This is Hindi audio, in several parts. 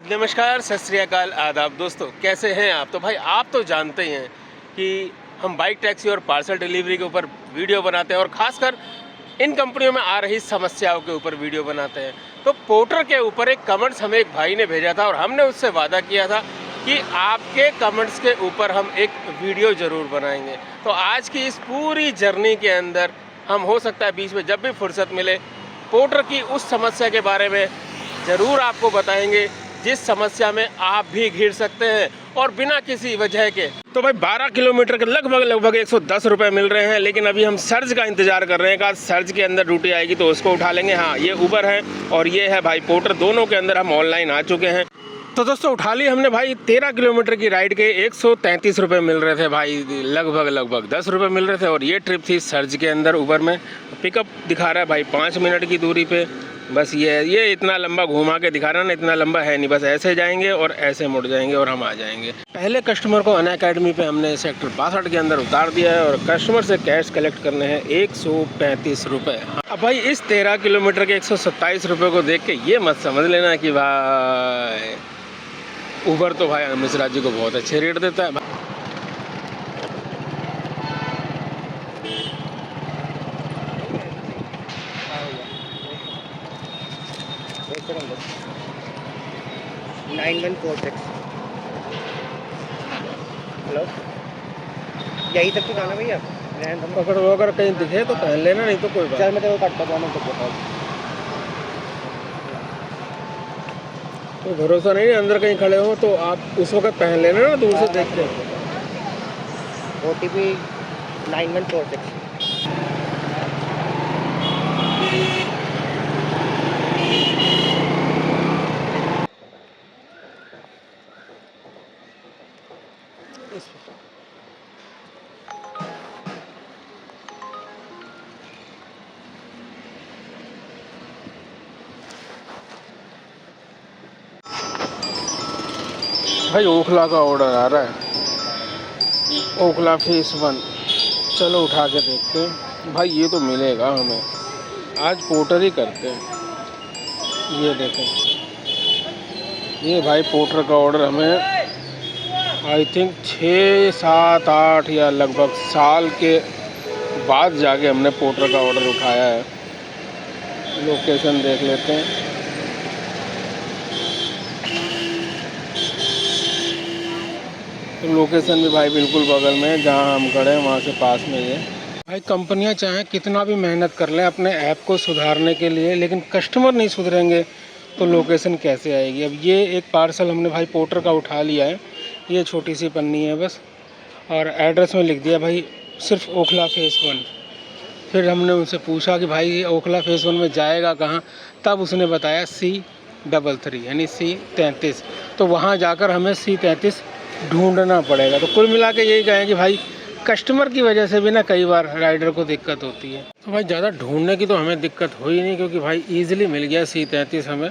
नमस्कार, सत श्री अकाल, आदाब दोस्तों, कैसे हैं आप। तो भाई आप तो जानते ही हैं कि हम बाइक टैक्सी और पार्सल डिलीवरी के ऊपर वीडियो बनाते हैं और ख़ासकर इन कंपनियों में आ रही समस्याओं के ऊपर वीडियो बनाते हैं। तो पोर्टर के ऊपर एक कमेंट्स हमें एक भाई ने भेजा था और हमने उससे वादा किया था कि आपके कमेंट्स के ऊपर हम एक वीडियो ज़रूर बनाएंगे। तो आज की इस पूरी जर्नी के अंदर हम हो सकता है बीच में जब भी फुर्सत मिले पोर्टर की उस समस्या के बारे में ज़रूर आपको बताएंगे जिस समस्या में आप भी घिर सकते हैं और बिना किसी वजह के। तो भाई 12 किलोमीटर के लगभग 110 रुपये मिल रहे हैं, लेकिन अभी हम सर्ज का इंतजार कर रहे हैं कि आज सर्ज के अंदर ड्यूटी आएगी तो उसको उठा लेंगे। हाँ, ये उबर है और ये है भाई पोर्टर, दोनों के अंदर हम ऑनलाइन आ चुके हैं। तो दोस्तों उठा ली हमने भाई 13 किलोमीटर की राइड के 133 रुपये मिल रहे थे भाई, लगभग 10 रुपये मिल रहे थे। और ये ट्रिप थी सर्ज के अंदर उबर में। पिकअप दिखा रहा है भाई 5 मिनट की दूरी पे। बस ये इतना लंबा घुमा के दिखा रहा है ना, इतना लंबा है नहीं, बस ऐसे जाएंगे और ऐसे मुड़ जाएंगे और हम आ जाएंगे। पहले कस्टमर को अनअकैडमी पे हमने सेक्टर 62 के अंदर उतार दिया है और कस्टमर से कैश कलेक्ट करने हैं 135 रुपये। अब भाई इस 13 किलोमीटर के 127 रुपये को देख के ये मत समझ लेना कि भाई उबर तो भाई मिश्रा जी को बहुत अच्छे रेट देता है। 9146। हेलो, यही तक तो जाना भैया। अगर वो अगर कहीं दिखे तो पहन लेना, नहीं तो कोई बात। चल मैं तेरे को काटता हूँ तो बताओ। तो भरोसा नहीं है, अंदर कहीं खड़े हो तो आप उस वक्त पहन लेना ना, दूर से देख के। OTP 9146। भाई ओखला का ऑर्डर आ रहा है, ओखला फेस 1। चलो उठा के देखते हैं भाई, ये तो मिलेगा हमें। आज पोर्टर ही करते हैं। ये देखें, ये भाई पोर्टर का ऑर्डर हमें आई थिंक 6, 7, 8 या लगभग साल के बाद जाके हमने पोर्टर का ऑर्डर उठाया है। लोकेशन देख लेते हैं। तो लोकेशन भी भाई बिल्कुल बगल में है, जहाँ हम खड़े हैं वहाँ से पास में ही है। भाई कंपनियाँ चाहें कितना भी मेहनत कर लें अपने ऐप को सुधारने के लिए, लेकिन कस्टमर नहीं सुधरेंगे तो लोकेशन कैसे आएगी। अब ये एक पार्सल हमने भाई पोर्टर का उठा लिया है, ये छोटी सी पन्नी है बस, और एड्रेस में लिख दिया भाई सिर्फ ओखला फेस 1। फिर हमने उनसे पूछा कि भाई ओखला फेस 1 में जाएगा कहाँ, तब उसने बताया C33 यानी C33। तो वहाँ जाकर हमें C33 ढूंढना पड़ेगा। तो कुल मिला के यही कहें कि भाई कस्टमर की वजह से भी ना कई बार राइडर को दिक्कत होती है। तो भाई ज़्यादा ढूंढने की तो हमें दिक्कत हुई नहीं, क्योंकि भाई ईजिली मिल गया C33 हमें।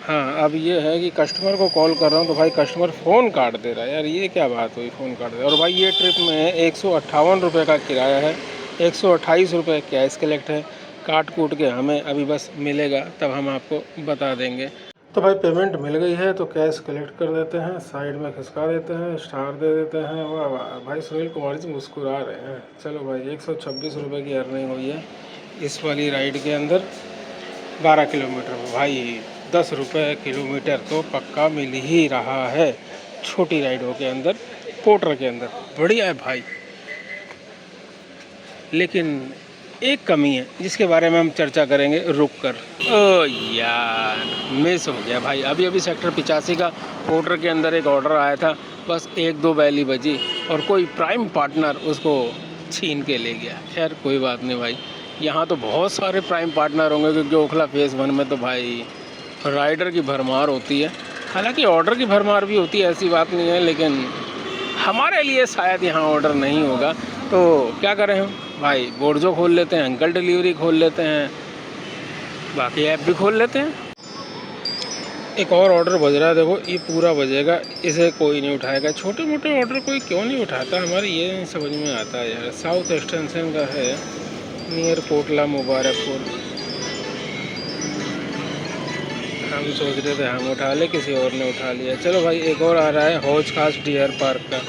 हाँ, अब ये है कि कस्टमर को कॉल कर रहा हूँ तो भाई कस्टमर फ़ोन काट दे रहा है। यार ये क्या बात हुई, फ़ोन काट दे। और भाई ये ट्रिप में 158 रुपये का किराया है, 128 रुपये कैश कलेक्ट है। काट कूट के हमें अभी बस मिलेगा तब हम आपको बता देंगे। तो भाई पेमेंट मिल गई है तो कैश कलेक्ट कर देते हैं, साइड में खिसका देते हैं, स्टार दे देते हैं। वाह वाह भाई, सुनील कुमार जी मुस्कुरा रहे हैं। चलो भाई 126 रुपये की अर्निंग हुई है इस वाली राइड के अंदर। 12 किलोमीटर में भाई 10 रुपये किलोमीटर तो पक्का मिल ही रहा है छोटी राइडों के अंदर, पोर्टर के अंदर। बढ़िया है भाई, लेकिन एक कमी है जिसके बारे में हम चर्चा करेंगे रुक कर। ओ यार, मिस हो गया भाई। अभी सेक्टर 85 का पोर्टर के अंदर एक ऑर्डर आया था, बस 1-2 बैली बजी और कोई प्राइम पार्टनर उसको छीन के ले गया। खैर कोई बात नहीं भाई, यहाँ तो बहुत सारे प्राइम पार्टनर होंगे, क्योंकि ओखला फेस 1 में तो भाई राइडर की भरमार होती है। हालांकि ऑर्डर की भरमार भी होती है, ऐसी बात नहीं है, लेकिन हमारे लिए शायद यहाँ ऑर्डर नहीं होगा। तो क्या करें हम भाई, बोर्जो खोल लेते हैं, अंकल डिलीवरी खोल लेते हैं, बाकी ऐप भी खोल लेते हैं। एक और ऑर्डर बज रहा है, देखो ये पूरा बजेगा, इसे कोई नहीं उठाएगा। छोटे मोटे ऑर्डर कोई क्यों नहीं उठाता, हमारे ये नहीं समझ में आता है यार। साउथ एक्सटेंशन का है, नियर कोटला मुबारकपुर। हम सोच रहे थे हम उठा ले, किसी और ने उठा लिया। चलो भाई एक और आ रहा है हौज खास डियर पार्क का,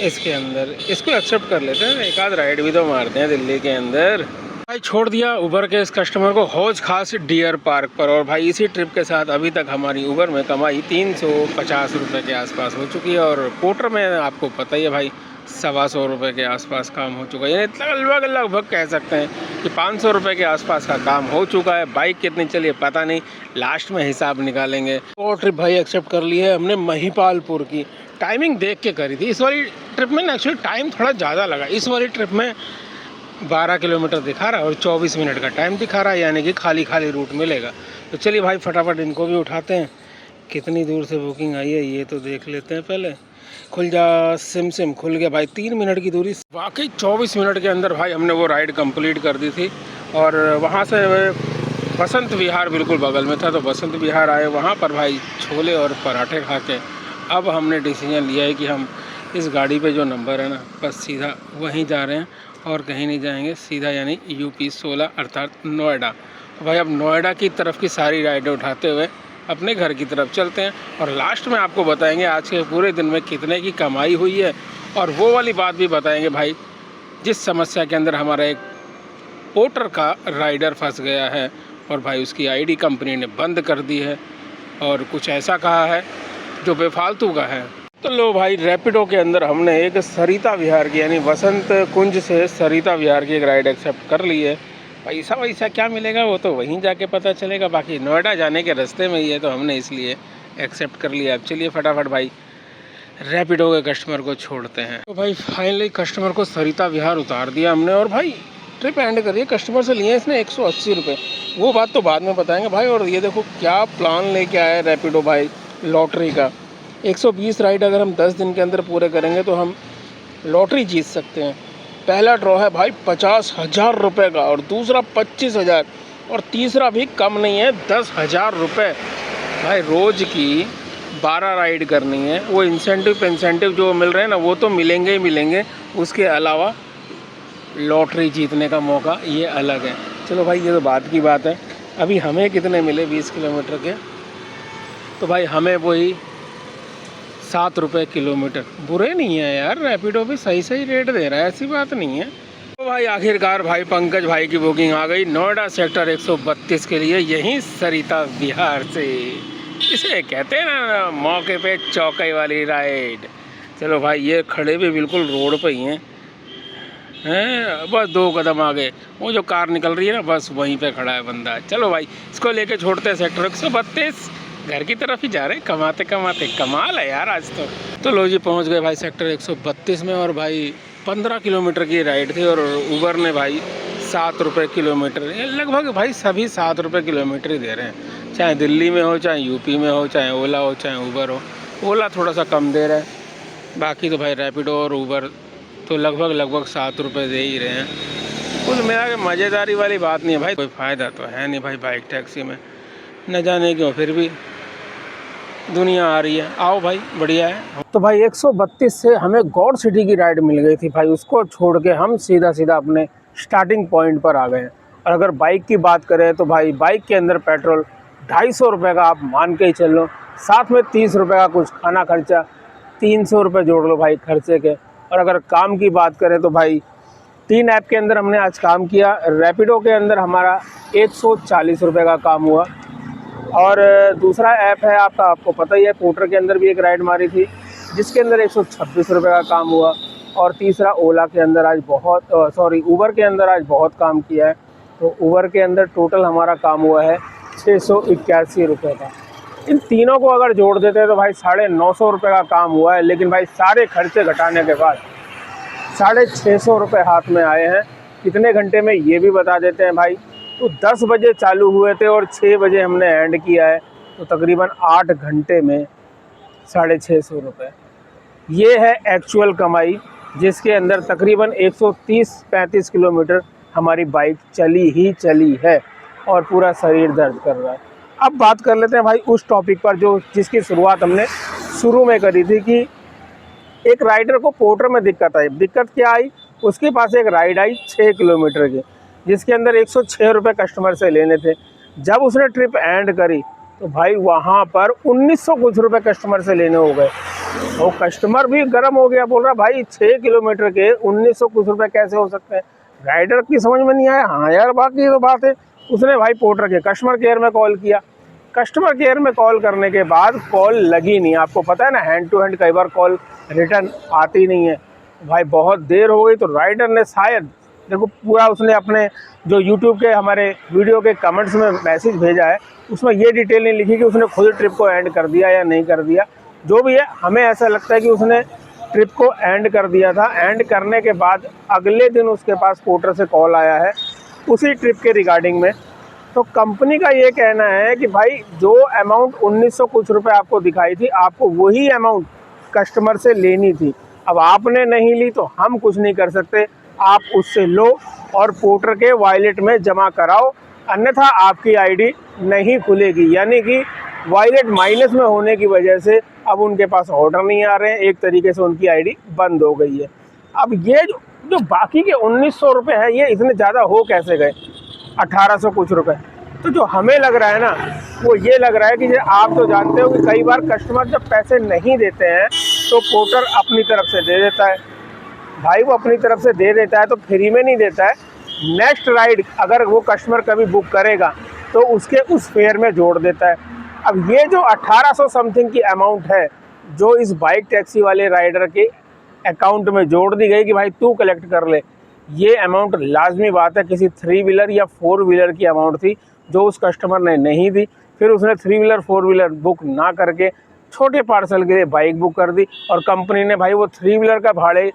इसके अंदर इसको एक्सेप्ट कर लेते हैं, एक आध राइड भी तो मारते हैं दिल्ली के अंदर। भाई छोड़ दिया उबर के इस कस्टमर को हौज खास डियर पार्क पर, और भाई इसी ट्रिप के साथ अभी तक हमारी उबर में कमाई 350 रुपये के आसपास हो चुकी है, और पोर्टर में आपको पता ही है भाई 125 रुपये के आसपास काम हो चुका है, यानी लगभग कह सकते हैं कि 500 रुपये के आसपास का काम हो चुका है। बाइक कितनी चली है पता नहीं, लास्ट में हिसाब निकालेंगे। और ट्रिप भाई एक्सेप्ट कर ली है हमने महिपालपुर की। टाइमिंग देख के करी थी, इस वाली ट्रिप में ना एक्चुअली टाइम थोड़ा ज़्यादा लगा। इस वाली ट्रिप में 12 किलोमीटर दिखा रहा है और 24 मिनट का टाइम दिखा रहा है, यानी कि खाली खाली रूट मिलेगा। तो चलिए भाई फटाफट इनको भी उठाते हैं। कितनी दूर से बुकिंग आई है ये तो देख लेते हैं पहले। खुल जा सिम खुल गया भाई, 3 मिनट की दूरी। वाकई 24 मिनट के अंदर भाई हमने वो राइड कंप्लीट कर दी थी, और वहाँ से बसंत विहार बिल्कुल बगल में था, तो बसंत विहार आए, वहाँ पर भाई छोले और पराठे खा के अब हमने डिसीजन लिया है कि हम इस गाड़ी पे जो नंबर है ना, बस सीधा वहीं जा रहे हैं और कहीं नहीं जाएंगे, सीधा यानी यूपी 16 अर्थात नोएडा। तो भाई अब नोएडा की तरफ की सारी राइडें उठाते हुए अपने घर की तरफ चलते हैं, और लास्ट में आपको बताएंगे आज के पूरे दिन में कितने की कमाई हुई है, और वो वाली बात भी बताएंगे भाई जिस समस्या के अंदर हमारा एक पोर्टर का राइडर फंस गया है, और भाई उसकी आईडी कंपनी ने बंद कर दी है, और कुछ ऐसा कहा है जो बेफालतू का है। तो लो भाई रैपिडो के अंदर हमने एक सरिता विहार की, यानी वसंत कुंज से सरिता विहार की एक राइड एक्सेप्ट कर ली है। पैसा वैसा क्या मिलेगा वो तो वहीं जाके पता चलेगा, बाकी नोएडा जाने के रास्ते में ही है, तो हमने इसलिए एक्सेप्ट कर लिया। अब चलिए फटाफट भाई रैपिडो के कस्टमर को छोड़ते हैं। तो भाई फाइनली कस्टमर को सरिता विहार उतार दिया हमने, और भाई ट्रिप एंड करिए। कस्टमर से लिए इसने 180 रुपये, वो बात तो बाद में बताएंगे भाई। और ये देखो क्या प्लान लेके आया रैपिडो भाई, लॉटरी का 120 राइड अगर हम 10 दिन के अंदर पूरे करेंगे तो हम लॉटरी जीत सकते हैं। पहला ड्रॉ है भाई 50,000 रुपये का, और दूसरा 25,000, और तीसरा भी कम नहीं है 10,000 रुपये। भाई रोज़ की 12 राइड करनी है, वो इंसेंटिव जो मिल रहे हैं ना वो तो मिलेंगे ही मिलेंगे, उसके अलावा लॉटरी जीतने का मौका ये अलग है। चलो भाई ये तो बात की बात है। अभी हमें कितने मिले 20 किलोमीटर के, तो भाई हमें वही 7 रुपये किलोमीटर, बुरे नहीं है यार, रैपिडो भी सही रेट दे रहा है, ऐसी बात नहीं है। तो भाई आखिरकार भाई पंकज भाई की बुकिंग आ गई नोएडा सेक्टर 132 के लिए, यहीं सरिता विहार से। इसे कहते हैं ना मौके पे चौके वाली राइड। चलो भाई ये खड़े भी बिल्कुल रोड पे ही हैं, बस 2 कदम आगे वो जो कार निकल रही है ना, बस वहीं पे खड़ा है बंदा। चलो भाई इसको लेके छोड़ते हैं सेक्टर 132, घर की तरफ ही जा रहे हैं कमाते कमाते। कमाल है यार आज तो लो जी पहुंच गए भाई सेक्टर 132 में, और भाई 15 किलोमीटर की राइड थी, और उबर ने भाई 7 रुपये किलोमीटर, लगभग भाई सभी 7 रुपये किलोमीटर ही दे रहे हैं, चाहे दिल्ली में हो, चाहे यूपी में हो, चाहे ओला हो, चाहे उबर हो। ओला थोड़ा सा कम दे रहा है, बाकी तो भाई रैपिडो और उबर तो लगभग 7 रुपये दे ही रहे हैं। कुछ मेरा मज़ेदारी वाली बात नहीं है भाई, कोई फ़ायदा तो है नहीं भाई बाइक टैक्सी में, न जाने क्यों फिर भी दुनिया आ रही है। आओ भाई बढ़िया है। तो भाई 132 से हमें गॉड सिटी की राइड मिल गई थी भाई, उसको छोड़ के हम सीधा अपने स्टार्टिंग पॉइंट पर आ गए हैं। और अगर बाइक की बात करें तो भाई बाइक के अंदर पेट्रोल 250 रुपये का आप मान के ही चल लो, साथ में 30 रुपये का कुछ खाना खर्चा, 300 रुपये जोड़ लो भाई खर्चे के। और अगर काम की बात करें तो भाई 3 ऐप के अंदर हमने आज काम किया। रैपिडो के अंदर हमारा 140 रुपये का काम हुआ, और दूसरा ऐप है आपको पता ही है, पोर्टर के अंदर भी एक राइड मारी थी जिसके अंदर 126 रुपये का काम हुआ। और तीसरा ओला के अंदर आज उबर के अंदर आज बहुत काम किया है, तो उबर के अंदर टोटल हमारा काम हुआ है 681 रुपये का। इन तीनों को अगर जोड़ देते हैं तो भाई 950 रुपये का काम हुआ है, लेकिन भाई सारे खर्चे घटाने के बाद 650 रुपये हाथ में आए हैं। कितने घंटे में ये भी बता देते हैं भाई। तो 10 बजे चालू हुए थे और 6 बजे हमने एंड किया है, तो तकरीबन 8 घंटे में 650 रुपये। ये है एक्चुअल कमाई, जिसके अंदर तकरीबन 130-35 किलोमीटर हमारी बाइक चली है, और पूरा शरीर दर्द कर रहा है। अब बात कर लेते हैं भाई उस टॉपिक पर जिसकी शुरुआत हमने शुरू में करी थी, कि एक राइडर को पोर्टर में दिक्कत आई। दिक्कत क्या आई, उसके पास एक राइड आई 6 किलोमीटर की, जिसके अंदर 106 रुपये कस्टमर से लेने थे। जब उसने ट्रिप एंड करी तो भाई वहाँ पर 1900 कुछ रुपए कस्टमर से लेने हो गए। और कस्टमर भी गर्म हो गया, बोल रहा भाई 6 किलोमीटर के 1900 कुछ रुपए कैसे हो सकते हैं। राइडर की समझ में नहीं आया। हाँ यार बाकी तो बात है। उसने भाई पोर्टर के कस्टमर केयर में कॉल किया। कस्टमर केयर में कॉल करने के बाद कॉल लगी नहीं। आपको पता है ना, हैंड टू हैंड कई बार कॉल रिटर्न आती नहीं है। भाई बहुत देर हो गई तो राइडर ने शायद, देखो पूरा उसने अपने जो यूट्यूब के हमारे वीडियो के कमेंट्स में मैसेज भेजा है, उसमें ये डिटेल नहीं लिखी कि उसने खुद ट्रिप को एंड कर दिया या नहीं कर दिया। जो भी है, हमें ऐसा लगता है कि उसने ट्रिप को एंड कर दिया था। एंड करने के बाद अगले दिन उसके पास पोर्टर से कॉल आया है उसी ट्रिप के रिगार्डिंग में। तो कंपनी का ये कहना है कि भाई जो अमाउंट 1900 कुछ रुपए आपको दिखाई थी, आपको वही अमाउंट कस्टमर से लेनी थी। अब आपने नहीं ली तो हम कुछ नहीं कर सकते। आप उससे लो और पोर्टर के वॉलेट में जमा कराओ, अन्यथा आपकी आईडी नहीं खुलेगी। यानी कि वॉलेट माइनस में होने की वजह से अब उनके पास ऑर्डर नहीं आ रहे हैं, एक तरीके से उनकी आईडी बंद हो गई है। अब ये जो बाकी के 1900 रुपये है, ये इतने ज़्यादा हो कैसे गए 1800 कुछ रुपए। तो जो हमें लग रहा है ना, वो ये लग रहा है कि आप तो जानते हो कि कई बार कस्टमर जब पैसे नहीं देते हैं तो पोर्टर अपनी तरफ से दे देता है। भाई वो अपनी तरफ से दे देता है तो फ्री में नहीं देता है। नेक्स्ट राइड अगर वो कस्टमर कभी बुक करेगा तो उसके उस फेयर में जोड़ देता है। अब ये जो 1800 समथिंग की अमाउंट है जो इस बाइक टैक्सी वाले राइडर के अकाउंट में जोड़ दी गई कि भाई तू कलेक्ट कर ले, ये अमाउंट लाजमी बात है किसी 3 व्हीलर या 4 व्हीलर की अमाउंट थी जो उस कस्टमर ने नहीं दी। फिर उसने 3 व्हीलर 4 व्हीलर बुक ना करके छोटे पार्सल के लिए बाइक बुक कर दी और कंपनी ने भाई वो 3 व्हीलर का भाड़े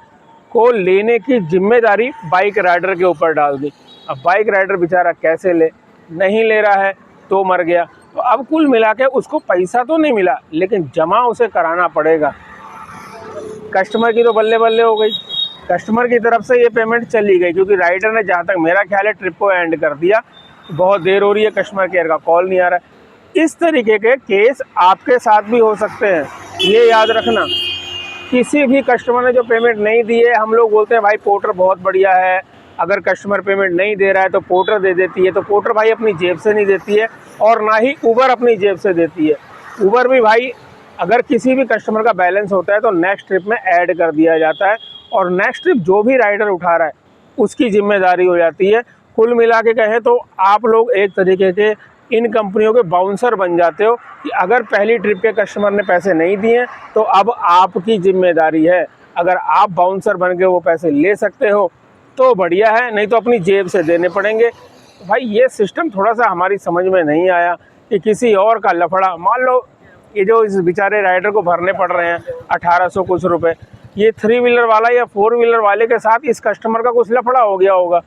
को लेने की जिम्मेदारी बाइक राइडर के ऊपर डाल दी। अब बाइक राइडर बेचारा कैसे ले, नहीं ले रहा है तो मर गया। तो अब कुल मिला के उसको पैसा तो नहीं मिला लेकिन जमा उसे कराना पड़ेगा। कस्टमर की तो बल्ले बल्ले हो गई, कस्टमर की तरफ से ये पेमेंट चली गई क्योंकि राइडर ने जहाँ तक मेरा ख्याल है ट्रिप को एंड कर दिया। बहुत देर हो रही है, कस्टमर केयर का कॉल नहीं आ रहा है। इस तरीके के केस आपके साथ भी हो सकते हैं, ये याद रखना। किसी भी कस्टमर ने जो पेमेंट नहीं दी है, हम लोग बोलते हैं भाई पोर्टर बहुत बढ़िया है, अगर कस्टमर पेमेंट नहीं दे रहा है तो पोर्टर दे देती है। तो पोर्टर भाई अपनी जेब से नहीं देती है और ना ही उबर अपनी जेब से देती है। उबर भी भाई अगर किसी भी कस्टमर का बैलेंस होता है तो नेक्स्ट ट्रिप में ऐड कर दिया जाता है और नेक्स्ट ट्रिप जो भी राइडर उठा रहा है उसकी जिम्मेदारी हो जाती है। कुल मिला के कहें तो आप लोग एक तरीके के इन कंपनियों के बाउंसर बन जाते हो कि अगर पहली ट्रिप के कस्टमर ने पैसे नहीं दिए तो अब आपकी जिम्मेदारी है। अगर आप बाउंसर बन के वो पैसे ले सकते हो तो बढ़िया है, नहीं तो अपनी जेब से देने पड़ेंगे। भाई ये सिस्टम थोड़ा सा हमारी समझ में नहीं आया कि किसी और का लफड़ा, मान लो ये जो इस बेचारे राइडर को भरने पड़ रहे हैं 1800 कुछ रुपए, ये 3 व्हीलर वाला या 4 व्हीलर वाले के साथ इस कस्टमर का कुछ लफड़ा हो गया होगा।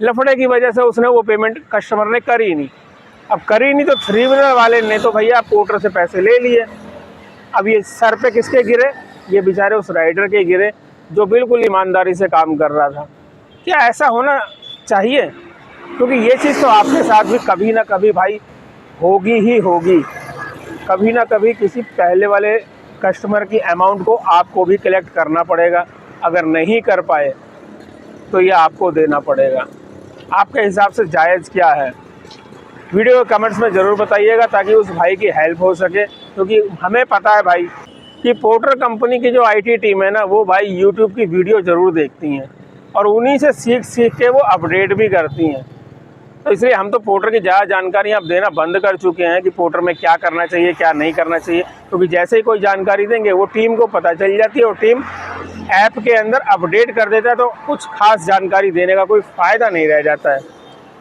लफड़े की वजह से उसने वो पेमेंट कस्टमर ने करी नहीं। अब करी नहीं तो 3 व्हीलर वाले ने तो भैया पोर्टर से पैसे ले लिए। अब ये सर पे किसके गिरे? ये बेचारे उस राइडर के गिरे जो बिल्कुल ईमानदारी से काम कर रहा था। क्या ऐसा होना चाहिए? क्योंकि ये चीज़ तो आपके साथ भी कभी ना कभी भाई होगी ही होगी। कभी ना कभी किसी पहले वाले कस्टमर की अमाउंट को आपको भी कलेक्ट करना पड़ेगा। अगर नहीं कर पाए तो ये आपको देना पड़ेगा। आपके हिसाब से जायज़ क्या है? वीडियो के कमेंट्स में ज़रूर बताइएगा ताकि उस भाई की हेल्प हो सके। क्योंकि हमें पता है भाई कि पोर्टर कंपनी की जो आईटी टीम है ना, वो भाई यूट्यूब की वीडियो ज़रूर देखती हैं और उन्हीं से सीख के वो अपडेट भी करती हैं। तो इसलिए हम तो पोर्टर की ज़्यादा जानकारी अब देना बंद कर चुके हैं कि पोर्टर में क्या करना चाहिए क्या नहीं करना चाहिए। क्योंकि जैसे ही कोई जानकारी देंगे वो टीम को पता चल जाती है और टीम ऐप के अंदर अपडेट कर देता है, तो कुछ खास जानकारी देने का कोई फ़ायदा नहीं रह जाता है।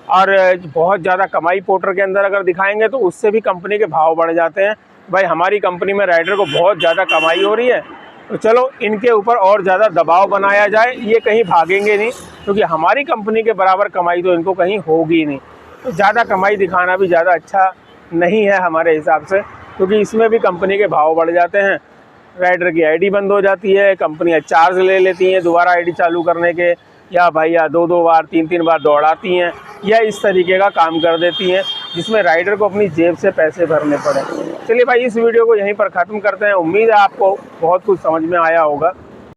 और बहुत ज़्यादा कमाई पोर्टर के अंदर अगर दिखाएंगे तो उससे भी कंपनी के भाव बढ़ जाते हैं। भाई हमारी कंपनी में राइडर को बहुत ज़्यादा कमाई हो रही है तो चलो इनके ऊपर और ज़्यादा दबाव बनाया जाए, ये कहीं भागेंगे नहीं क्योंकि हमारी कंपनी के बराबर कमाई तो इनको कहीं होगी नहीं। तो ज़्यादा कमाई दिखाना भी ज़्यादा अच्छा नहीं है हमारे हिसाब से, क्योंकि इसमें भी कंपनी के भाव बढ़ जाते हैं। राइडर की आईडी बंद हो जाती है, कंपनियां चार्ज ले लेती हैं दोबारा आईडी चालू करने के, या भाई या 2-2 बार 3-3 बार दौड़ाती हैं, या इस तरीके का काम कर देती हैं जिसमें राइडर को अपनी जेब से पैसे भरने पड़े। चलिए भाई इस वीडियो को यहीं पर ख़त्म करते हैं। उम्मीद है आपको बहुत कुछ समझ में आया होगा।